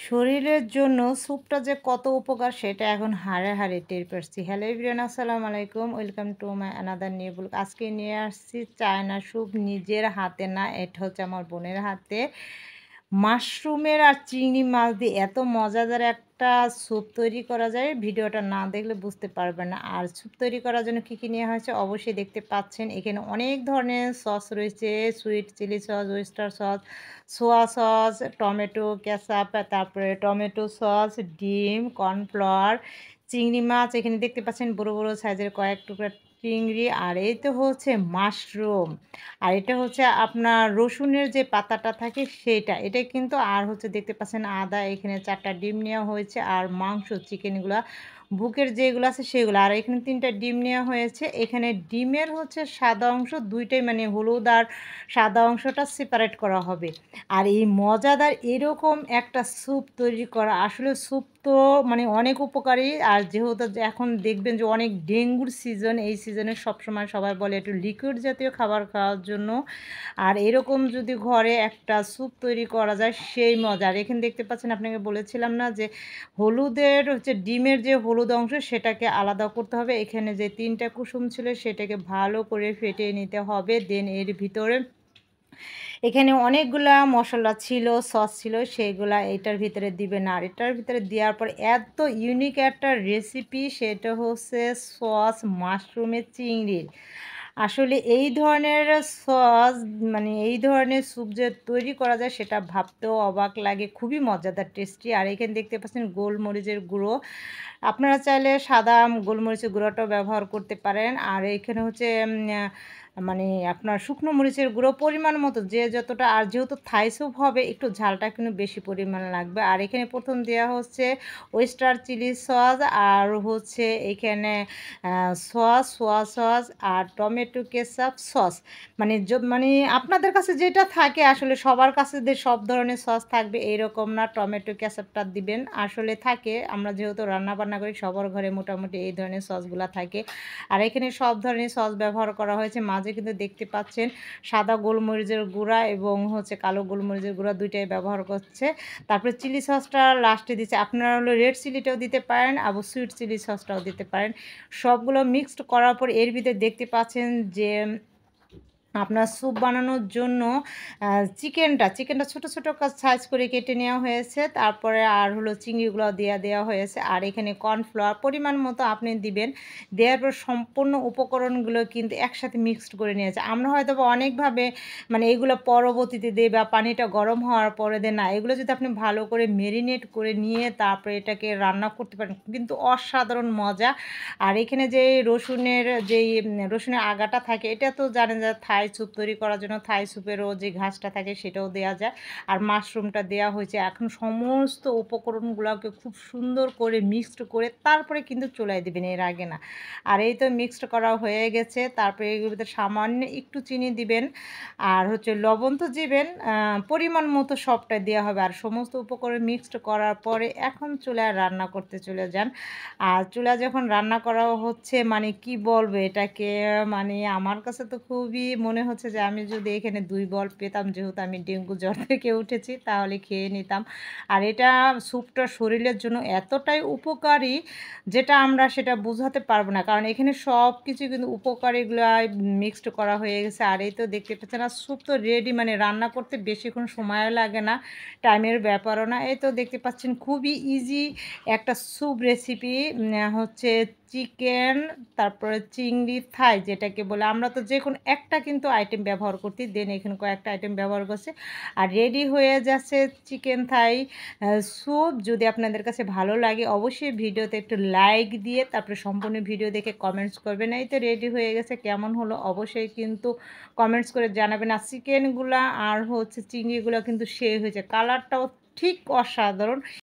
শরীরের জন্য স্যুপটা যে কত উপকার সেটা এখন হাড়ে, হাড়ে টের পাচ্ছি। হ্যালো এভরিওয়ান, আসসালামু আলাইকুম। Welcome to my another new blog. আজকে নিয়ে আসছি চায়না স্যুপ, নিজের হাতে না, এটা হচ্ছে আমার বোনের হাতে। মাশরুমের আর চিংড়ি মাছ দিয়ে এত মজাদার একটা স্যুপ তৈরি করা যায়, ভিডিওটা না দেখলে বুঝতে পারবেন না। আর স্যুপ তৈরি করার জন্য কী, কী নেওয়া হয়েছে অবশ্যই দেখতে পাচ্ছেন। এখানে অনেক ধরনের সস রয়েছে, sweet chilli sauce, oyster sauce, soya sauce, tomato ketchup, তারপরে টমেটো সস, ডিম, কর্নফ্লাওয়ার, চিংড়ি মাছ। এখানে দেখতে পাচ্ছেন বড়, বড় সাইজের কয়েক টুকরা চিংড়ি। আর এই তো হচ্ছে মাশরুম। আর এটা হচ্ছে আপনার রসুনের যে পাতাটা থাকে সেইটা। এটা কিন্তু আর হচ্ছে দেখতে পাচ্ছেন আদা, এখানে ৪ টা ডিম নেওয়া হয়েছে। আর মাংস চিকেনগুলা বুকের যেগুলো আছে সেগুলো। আর এখানে ৩ টা ডিম নেওয়া হয়েছে। এখানে ডিমের হচ্ছে সাদা অংশ ২ টাই, মানে হলুদ আর সাদা অংশটা সেপারেট করা হবে। আর এই মজাদার এরকম একটা স্যুপ তৈরি করা, আসলে স্যুপ তো মানে অনেক উপকারী। আর যেহেতু যে এখন দেখবেন যে অনেক ডেঙ্গুর সিজন, এই সিজনে সবসময় সবাই বলে একটু লিকুইড জাতীয় খাবার খাওয়ার জন্য। আর এরকম যদি ঘরে একটা স্যুপ তৈরি করা যায় সেই মজা। আর এখানে দেখতে পাচ্ছেন, আপনাকে বলেছিলাম না যে হলুদের হচ্ছে ডিমের যে হলুদ অংশ সেটাকে আলাদা করতে হবে। এখানে যে ৩ টা কুসুম ছিল সেটাকে ভালো করে ফেটিয়ে নিতে হবে। দেন এর ভিতরে এখানে অনেকগুলা মসলা ছিল, সস ছিল, সেগুলা এটার ভিতরে দিবেন। আর এটার ভিতরে দেওয়ার পর এত ইউনিক একটা রেসিপি, সেটা হচ্ছে সস মাশরুমের চিংড়ির। আসলে এই ধরনের সস, মানে এই ধরনের স্যুপ যে তৈরি করা যায় সেটা ভাবতেও অবাক লাগে, খুবই মজাদার টেস্টি। আর এখানে দেখতে পাচ্ছেন গোলমরিচের গুঁড়ো, আপনারা চাইলে সাদা গোলমরিচের গুঁড়োটাও ব্যবহার করতে পারেন। আর এখানে হচ্ছে মানে আপনার শুকনো মরিচের গুঁড়ো পরিমাণ মতো, যে যতটা। আর যেহেতু থাই স্যুপ হবে একটু ঝালটা কিন্তু বেশি পরিমাণ লাগবে। আর এখানে প্রথম দেওয়া হচ্ছে ওয়েস্টার চিলি সস, আর হচ্ছে এখানে সস, সোয়া সস আর টমেটো কেচাপ সস। মানে মানে আপনাদের কাছে যেটা থাকে, আসলে সবার কাছে যে সব ধরনের সস থাকবে এইরকম না। টমেটো কেচাপটা দিবেন, আসলে থাকে, আমরা যেহেতু রান্নাবান্না করি সবার ঘরে মোটামুটি এই ধরনের সসগুলা থাকে। আর এখানে সব ধরনের সস ব্যবহার করা হয়েছে। মাঝে কিন্তু দেখতে পাচ্ছেন সাদা গোলমরিচের গুঁড়া এবং হচ্ছে কালো গোলমরিচের গুঁড়া, ২ টাই ব্যবহার করছে। তারপরে চিলি সসটা লাস্টে দিচ্ছে। আপনারা হলো রেড চিলিটাও দিতে পারেন, আবার সুইট চিলি সসটাও দিতে পারেন। সবগুলো মিক্সড করার পর এর ভিতরে দেখতে পাচ্ছেন যে আপনার স্যুপ বানানোর জন্য চিকেনটা ছোট, ছোট সাইজ করে কেটে নেওয়া হয়েছে। তারপরে আর হলো চিংড়িগুলো দেওয়া হয়েছে। আর এখানে কর্নফ্লাওয়ার পরিমাণ মতো আপনি দিবেন। দেওয়ার পর সম্পূর্ণ উপকরণগুলো কিন্তু একসাথে মিক্সড করে নিয়েছে। আমরা হয়তোবা অনেকভাবে মানে এগুলো পরবর্তীতে দেই বা পানিটা গরম হওয়ার পরে দেন না। এগুলো যদি আপনি ভালো করে মেরিনেট করে নিয়ে তারপরে এটাকে রান্না করতে পারেন, কিন্তু অসাধারণ মজা। আর এখানে যে রসুনের আগাটা থাকে, এটা তো জানেন যে থাই স্যুপ তৈরি করার জন্য থাই স্যুপেরও যে ঘাসটা থাকে সেটাও দেওয়া যায়। আর মাশরুমটা দেওয়া হয়েছে। এখন সমস্ত উপকরণগুলোকে খুব সুন্দর করে মিক্সড করে তারপরে কিন্তু চুলায় দিবেন, এর আগে না। আর এই তো মিক্সড করা হয়ে গেছে। তারপরে এগুলোর ভিতরে সামান্য একটু চিনি দিবেন। আর হচ্ছে লবণ তো দিবেন, পরিমাণ মতো সবটাই দেওয়া হবে। আর সমস্ত উপকরণ মিক্সড করার পরে এখন চুলায় রান্না করতে চলে যান। আর চুলা যখন রান্না করা হচ্ছে, মানে কি বলবো এটাকে, মানে আমার কাছে তো খুবই মনে হচ্ছে যে আমি যদি এখানে ২ বল পেতাম, যেহেতু আমি ডেঙ্গু জ্বর থেকে উঠেছি, তাহলে খেয়ে নিতাম। আর এটা স্যুপটা শরীরের জন্য এতটাই উপকারী, যেটা আমরা সেটা বোঝাতে পারবো না। কারণ এখানে সব কিছু কিন্তু উপকারীগুলা মিক্সড করা হয়ে গেছে। আর এই তো দেখতে পাচ্ছেন, আর স্যুপ তো রেডি, মানে রান্না করতে বেশিক্ষণ সময়ও লাগে না, টাইমের ব্যাপারও না। এই তো দেখতে পাচ্ছেন খুবই ইজি একটা স্যুপ রেসিপি। হচ্ছে চিকেন, তারপরে চিংড়ি থাই যেটাকে বলে, আমরা তো যে কোনো একটা কিন্তু আইটেম ব্যবহার করতে, দেন এখানে কয়েকটা আইটেম ব্যবহার করছে। আর রেডি হয়ে যাচ্ছে চিকেন থাই স্যুপ। যদি আপনাদের কাছে ভালো লাগে অবশ্যই ভিডিওতে একটু লাইক দিয়ে তারপরে সম্পূর্ণ ভিডিও দেখে কমেন্টস করবেন। এই তো রেডি হয়ে গেছে, কেমন হলো অবশ্যই কিন্তু কমেন্টস করে জানাবেন। আর চিকেনগুলা আর হচ্ছে চিংড়িগুলো কিন্তু হয়েছে, কালারটাও ঠিক অসাধারণ।